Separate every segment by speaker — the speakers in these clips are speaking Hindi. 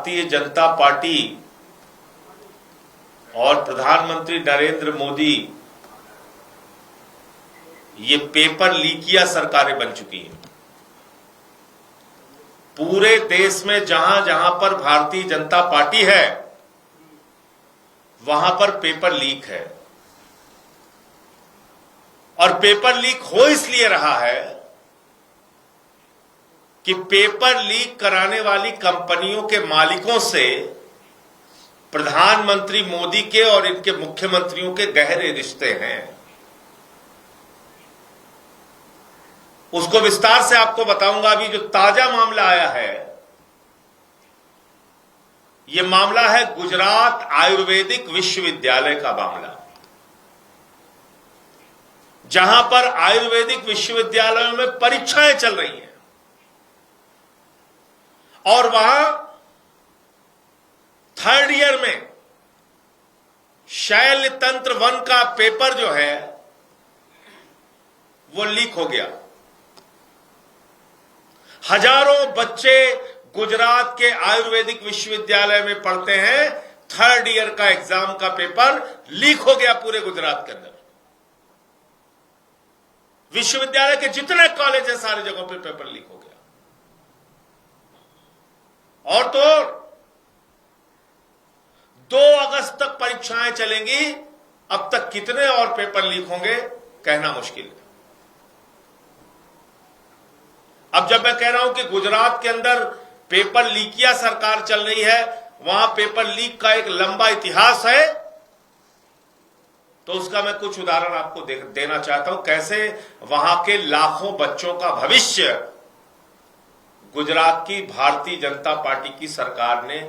Speaker 1: भारतीय जनता पार्टी और प्रधानमंत्री नरेंद्र मोदी ये पेपर लीकिया सरकारें बन चुकी हैं। पूरे देश में जहां जहां पर भारतीय जनता पार्टी है वहां पर पेपर लीक है। और पेपर लीक हो इसलिए रहा है कि पेपर लीक कराने वाली कंपनियों के मालिकों से प्रधानमंत्री मोदी के और इनके मुख्यमंत्रियों के गहरे रिश्ते हैं। उसको विस्तार से आपको बताऊंगा। अभी जो ताजा मामला आया है, यह मामला है गुजरात आयुर्वेदिक विश्वविद्यालय का मामला, जहां पर आयुर्वेदिक विश्वविद्यालयों में परीक्षाएं चल रही हैं और वहां थर्ड ईयर में शैल तंत्र वन का पेपर जो है वो लीक हो गया। हजारों बच्चे गुजरात के आयुर्वेदिक विश्वविद्यालय में पढ़ते हैं, थर्ड ईयर का एग्जाम का पेपर लीक हो गया पूरे गुजरात के अंदर। विश्वविद्यालय के जितने कॉलेज है सारी जगहों पे पेपर लीक हो गया। और तो 2 अगस्त तक परीक्षाएं चलेंगी। अब तक कितने और पेपर लीक होंगे कहना मुश्किल है। अब जब मैं कह रहा हूं कि गुजरात के अंदर पेपर लीकिया सरकार चल रही है, वहां पेपर लीक का एक लंबा इतिहास है, तो उसका मैं कुछ उदाहरण आपको देना चाहता हूं। कैसे वहां के लाखों बच्चों का भविष्य गुजरात की भारतीय जनता पार्टी की सरकार ने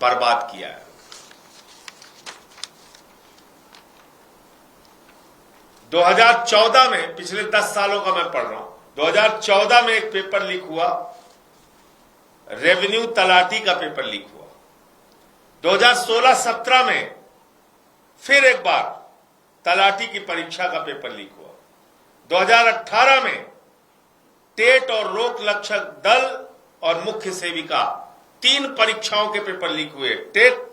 Speaker 1: बर्बाद किया है। 2014 में, पिछले 10 सालों का मैं पढ़ रहा हूं, 2014 में एक पेपर लीक हुआ, रेवेन्यू तलाटी का पेपर लीक हुआ। 2016-17 में फिर एक बार तलाटी की परीक्षा का पेपर लीक हुआ। 2018 में टेट और लोक रक्षक दल और मुख्य सेविका 3 परीक्षाओं के पेपर लीक हुए। टेट,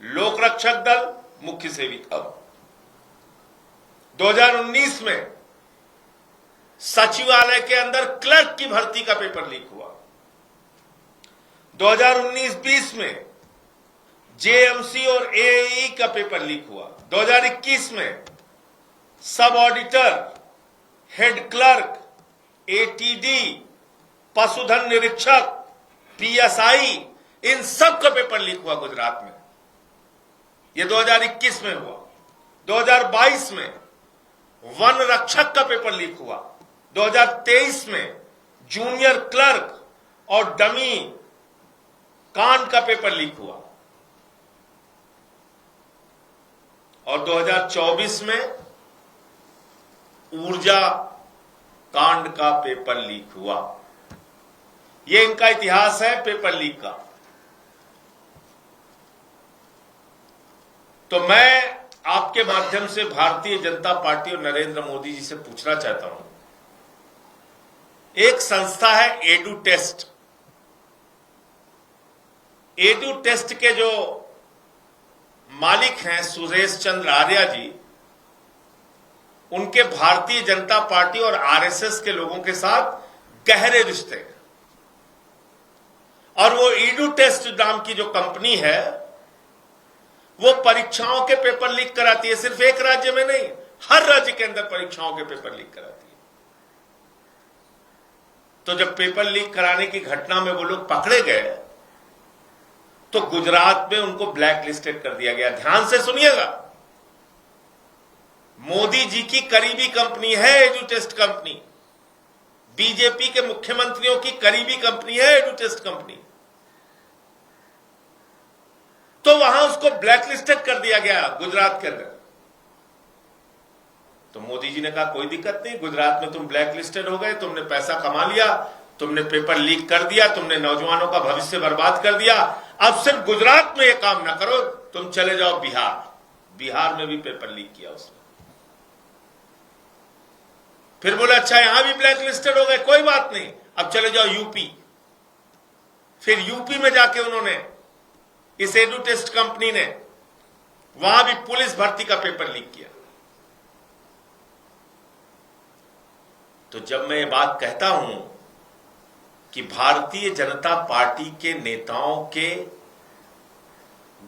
Speaker 1: लोक रक्षक दल, मुख्य सेविका। 2019 में सचिवालय के अंदर क्लर्क की भर्ती का पेपर लीक हुआ। 2019-20 में जेएमसी और एएई का पेपर लीक हुआ। 2021 में सब ऑडिटर, हेड क्लर्क, एटीडी, पशुधन निरीक्षक, पीएसआई, इन सब का पेपर लीक हुआ गुजरात में। यह 2021 में हुआ। 2022 में वन रक्षक का पेपर लीक हुआ। 2023 में जूनियर क्लर्क और डमी कांड का पेपर लीक हुआ। और 2024 में ऊर्जा कांड का पेपर लीक हुआ। यह इनका इतिहास है पेपर लीक का। तो मैं आपके माध्यम से भारतीय जनता पार्टी और नरेंद्र मोदी जी से पूछना चाहता हूं, एक संस्था है एडू टेस्ट। एडू टेस्ट के जो मालिक हैं सुरेश चंद्र आर्या जी, उनके भारतीय जनता पार्टी और आरएसएस के लोगों के साथ गहरे रिश्ते हैं। और वो एडू टेस्ट नाम की जो कंपनी है वो परीक्षाओं के पेपर लीक कराती है। सिर्फ एक राज्य में नहीं, हर राज्य के अंदर परीक्षाओं के पेपर लीक कराती है। तो जब पेपर लीक कराने की घटना में वो लोग पकड़े गए तो गुजरात में उनको ब्लैक लिस्टेड कर दिया गया। ध्यान से सुनिएगा, मोदी जी की करीबी कंपनी है एडू टेस्ट कंपनी, बीजेपी के मुख्यमंत्रियों की करीबी कंपनी है एडू टेस्ट कंपनी। तो वहां उसको ब्लैक लिस्टेड कर दिया गया गुजरात के अंदर। तो मोदी जी ने कहा कोई दिक्कत नहीं, गुजरात में तुम ब्लैक लिस्टेड हो गए, तुमने पैसा कमा लिया, तुमने पेपर लीक कर दिया, तुमने नौजवानों का भविष्य बर्बाद कर दिया, अब सिर्फ गुजरात में ये काम ना करो, तुम चले जाओ बिहार। बिहार में भी पेपर लीक किया उसने। फिर बोले अच्छा यहां भी ब्लैक लिस्टेड हो गए, कोई बात नहीं, अब चले जाओ यूपी। फिर यूपी में जाके उन्होंने इस एडू टेस्ट कंपनी ने वहां भी पुलिस भर्ती का पेपर लीक किया। तो जब मैं ये बात कहता हूं कि भारतीय जनता पार्टी के नेताओं के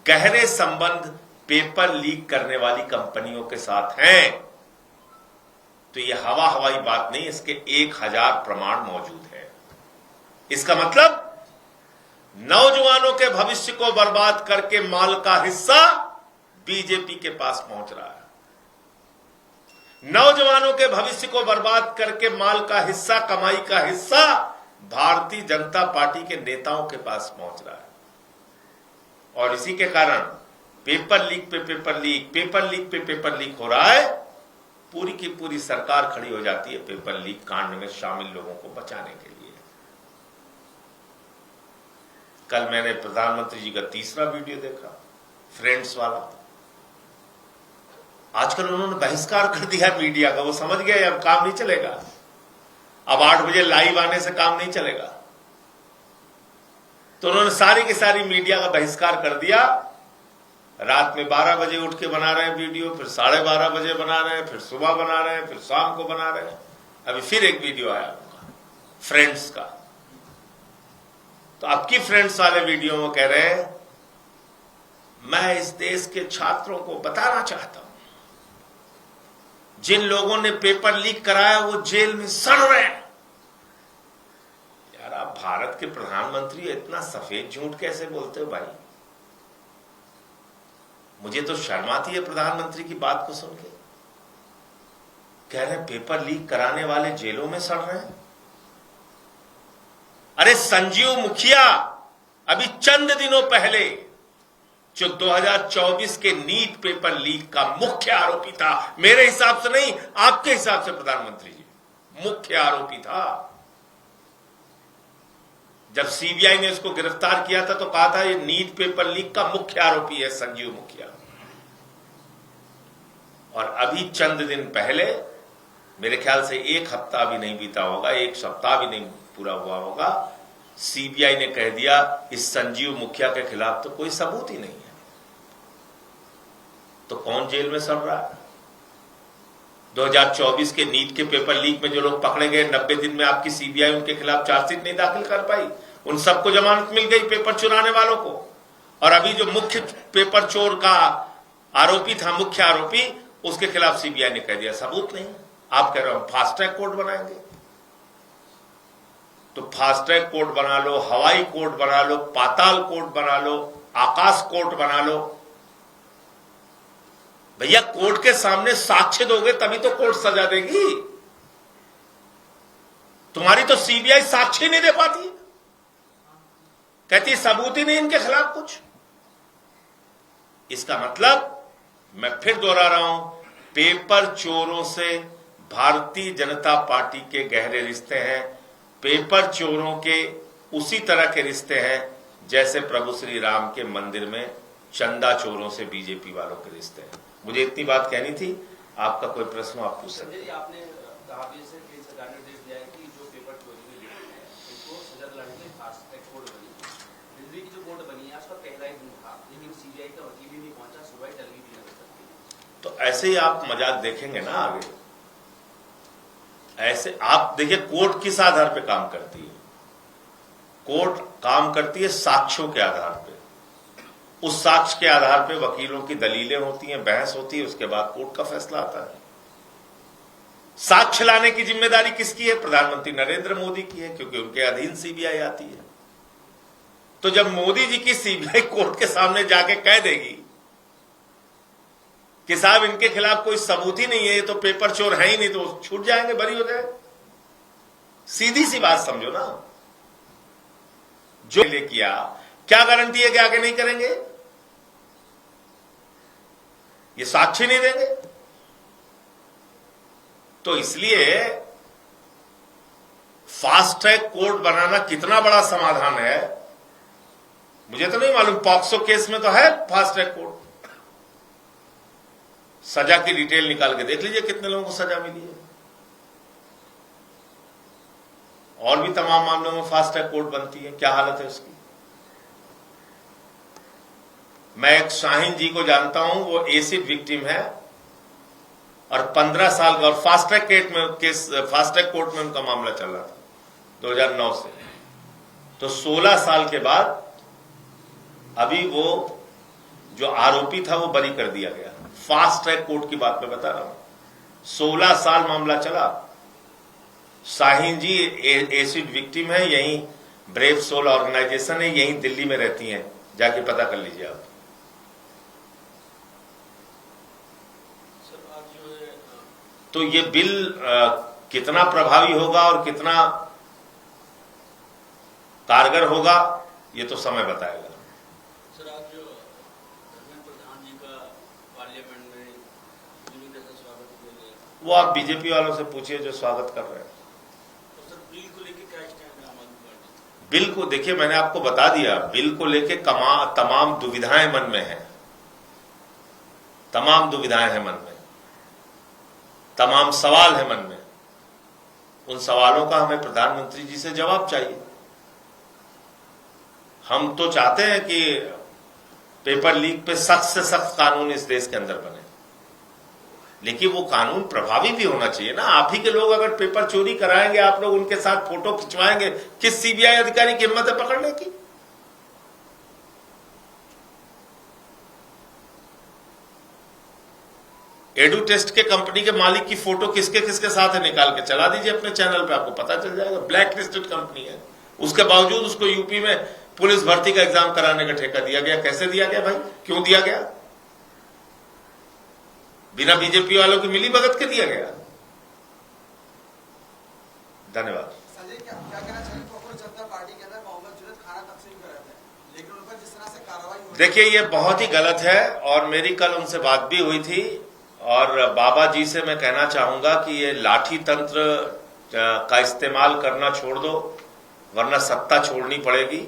Speaker 1: गहरे संबंध पेपर लीक करने वाली कंपनियों के साथ हैं, तो यह हवाई बात नहीं, इसके 1000 प्रमाण मौजूद है। इसका मतलब नौजवानों के भविष्य को बर्बाद करके माल का हिस्सा बीजेपी के पास पहुंच रहा है। नौजवानों के भविष्य को बर्बाद करके माल का हिस्सा, कमाई का हिस्सा भारतीय जनता पार्टी के नेताओं के पास पहुंच रहा है। और इसी के कारण पेपर लीक पे पेपर लीक, पेपर लीक पे पेपर लीक हो रहा है। पूरी की पूरी सरकार खड़ी हो जाती है पेपर लीक कांड में शामिल लोगों को बचाने के लिए। कल मैंने प्रधानमंत्री जी का तीसरा वीडियो देखा, फ्रेंड्स वाला। आजकल उन्होंने बहिष्कार कर दिया मीडिया का। वो समझ गए अब काम नहीं चलेगा, अब 8 बजे लाइव आने से काम नहीं चलेगा। तो उन्होंने सारी की सारी मीडिया का बहिष्कार कर दिया। रात में 12 बजे उठ के बना रहे हैं वीडियो, फिर 12:30 बजे बना रहे हैं, फिर सुबह बना रहे हैं, फिर शाम को बना रहे हैं। अभी फिर एक वीडियो आया फ्रेंड्स का। तो अब की फ्रेंड्स वाले वीडियो में कह रहे हैं, मैं इस देश के छात्रों को बताना चाहता हूं, जिन लोगों ने पेपर लीक कराया वो जेल में सड़ रहे हैं। यार, आप भारत के प्रधानमंत्री इतना सफेद झूठ कैसे बोलते हो भाई? मुझे तो शर्म आती है प्रधानमंत्री की बात को सुन के। कह रहे हैं पेपर लीक कराने वाले जेलों में सड़ रहे हैं। अरे संजीव मुखिया अभी चंद दिनों पहले जो 2024 के नीट पेपर लीक का मुख्य आरोपी था, मेरे हिसाब से नहीं, आपके हिसाब से प्रधानमंत्री जी मुख्य आरोपी था। जब सीबीआई ने उसको गिरफ्तार किया था तो कहा था ये नीट पेपर लीक का मुख्य आरोपी है संजीव मुखिया। और अभी चंद दिन पहले, मेरे ख्याल से 1 हफ्ता भी नहीं बीता होगा, 1 सप्ताह भी नहीं पूरा हुआ होगा, सीबीआई ने कह दिया इस संजीव मुखिया के खिलाफ तो कोई सबूत ही नहीं है। तो कौन जेल में सड़ रहा है? 2024 के नीट के पेपर लीक में जो लोग पकड़े गए, 90 दिन में आपकी सीबीआई उनके खिलाफ चार्जशीट नहीं दाखिल कर पाई, उन सबको जमानत मिल गई, पेपर चुराने वालों को। और अभी जो मुख्य पेपर चोर का आरोपी था, मुख्य आरोपी, उसके खिलाफ सीबीआई ने कह दिया सबूत नहीं। आप कह रहे हो फास्ट ट्रैक कोर्ट बनाएंगे, तो फास्ट ट्रैक कोर्ट बना लो, हवाई कोर्ट बना लो, पाताल कोर्ट बना लो, आकाश कोर्ट बना लो। भैया, कोर्ट के सामने साक्ष्य दोगे तभी तो कोर्ट सजा देगी। तुम्हारी तो सीबीआई साक्ष्य नहीं दे पाती, कहती सबूत ही नहीं इनके खिलाफ कुछ। इसका मतलब, मैं फिर दोहरा रहा हूं, पेपर चोरों से भारतीय जनता पार्टी के गहरे रिश्ते हैं। पेपर चोरों के उसी तरह के रिश्ते हैं जैसे प्रभु श्री राम के मंदिर में चंदा चोरों से बीजेपी वालों के रिश्ते हैं। मुझे इतनी बात कहनी थी। आपका कोई प्रश्न आप पूछ सकते हैं।
Speaker 2: आपने कहा भी जैसे केंद्र सरकार ने निर्देश दिया है कि जो पेपर चोरी में लिखे हैं इनको सजा दिलाने के लिए फास्ट ट्रैक कोर्ट बनी। दिल्ली की जो कोर्ट बनी है उसका पहला ही दिन था, लेकिन सीबीआई का वकील भी नहीं पहुंचा, सुनवाई टल गई भी नहीं हो सकती।
Speaker 1: तो ऐसे ही आप मजाक देखेंगे ना आगे। ऐसे आप देखिए, कोर्ट किस आधार पे काम करती है? कोर्ट काम करती है साक्ष्यों के आधार पे। उस साक्ष्य के आधार पे वकीलों की दलीलें होती हैं, बहस होती है, उसके बाद कोर्ट का फैसला आता है। साक्ष्य लाने की जिम्मेदारी किसकी है? प्रधानमंत्री नरेंद्र मोदी की है, क्योंकि उनके अधीन सीबीआई आती है। तो जब मोदी जी की सीबीआई कोर्ट के सामने जाके कह देगी कि साहब इनके खिलाफ कोई सबूत ही नहीं है, ये तो पेपर चोर है ही नहीं, तो छूट जाएंगे, बरी हो जाए। सीधी सी बात समझो ना। जो ले किया, क्या गारंटी है कि आगे नहीं करेंगे? ये साक्ष्य नहीं देंगे। तो इसलिए फास्ट ट्रैक कोर्ट बनाना कितना बड़ा समाधान है मुझे तो नहीं मालूम। पॉक्सो केस में तो है फास्ट ट्रैक कोर्ट। सजा की डिटेल निकाल के देख लीजिए कितने लोगों को सजा मिली है। और भी तमाम मामलों में फास्ट ट्रैक कोर्ट बनती है, क्या हालत है उसकी। मैं एक शाहीन जी को जानता हूं, वो एसिड विक्टिम है और 15 साल का, और फास्ट ट्रैक कोर्ट में उनका मामला चल रहा था 2009 से। तो 16 साल के बाद अभी वो जो आरोपी था वो बरी कर दिया गया। फास्ट ट्रैक कोर्ट की बात मैं बता रहा हूं, 16 साल मामला चला। शाहीन जी एसिड विक्टिम है, यहीं ब्रेव सोल ऑर्गेनाइजेशन है, यहीं दिल्ली में रहती हैं, जाके पता कर लीजिए आप। तो ये बिल कितना प्रभावी होगा और कितना कारगर होगा ये तो समय बताएगा।
Speaker 2: सर, आज जो धर्मेंद्र प्रधान जी का पार्लियामेंट में कैसा स्वागत किया गया,
Speaker 1: वो आप बीजेपी वालों से पूछिए जो स्वागत कर रहे हैं।
Speaker 2: तो सर, बिल को लेके क्या स्टैंड है आम आदमी पार्टी?
Speaker 1: बिल को देखिए, मैंने आपको बता दिया, बिल को लेके तमाम दुविधाएं मन में हैं, तमाम दुविधाएं हैं मन में, तमाम सवाल है मन में। उन सवालों का हमें प्रधानमंत्री जी से जवाब चाहिए। हम तो चाहते हैं कि पेपर लीक पे सख्त से सख्त कानून इस देश के अंदर बने, लेकिन वो कानून प्रभावी भी होना चाहिए ना। आप ही के लोग अगर पेपर चोरी कराएंगे, आप लोग उनके साथ फोटो खिंचवाएंगे, किस सीबीआई अधिकारी की हिम्मत है पकड़ने की? एडू टेस्ट के कंपनी के मालिक की फोटो किसके किसके साथ है निकाल के चला दीजिए अपने चैनल पे, आपको पता चल जाएगा। ब्लैक लिस्टेड कंपनी है, उसके बावजूद उसको यूपी में पुलिस भर्ती का एग्जाम कराने का ठेका दिया गया। कैसे दिया गया भाई, क्यों दिया गया? बिना बीजेपी वालों की मिली भगत के दिया गया। धन्यवाद।
Speaker 3: संजय, क्या कहना चाहिए? कांग्रेस जनता पार्टी के अंदर कांग्रेस जुनेद खाना तकसीम कर रहे थे, लेकिन उन पर जिस तरह से कार्रवाई हुई,
Speaker 1: देखिए ये बहुत ही गलत है और मेरी कल उनसे बात भी हुई थी। और बाबा जी से मैं कहना चाहूंगा कि ये लाठी तंत्र का इस्तेमाल करना छोड़ दो, वरना सत्ता छोड़नी पड़ेगी।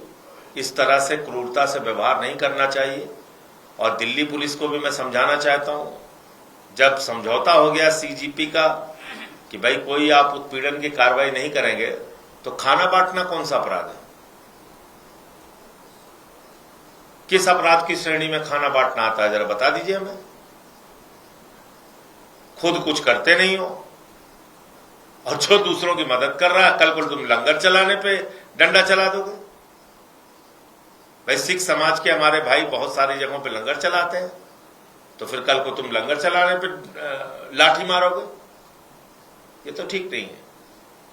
Speaker 1: इस तरह से क्रूरता से व्यवहार नहीं करना चाहिए। और दिल्ली पुलिस को भी मैं समझाना चाहता हूं, जब समझौता हो गया सीजीपी का कि भाई कोई आप उत्पीड़न की कार्रवाई नहीं करेंगे, तो खाना बांटना कौन सा अपराध है? किस अपराध की श्रेणी में खाना बांटना आता है, जरा बता दीजिए हमें। खुद कुछ करते नहीं हो और जो दूसरों की मदद कर रहा है, कल को तुम लंगर चलाने पे डंडा चला दोगे। भाई सिख समाज के हमारे भाई बहुत सारी जगहों पे लंगर चलाते हैं, तो फिर कल को तुम लंगर चलाने पे लाठी मारोगे, ये तो ठीक नहीं है।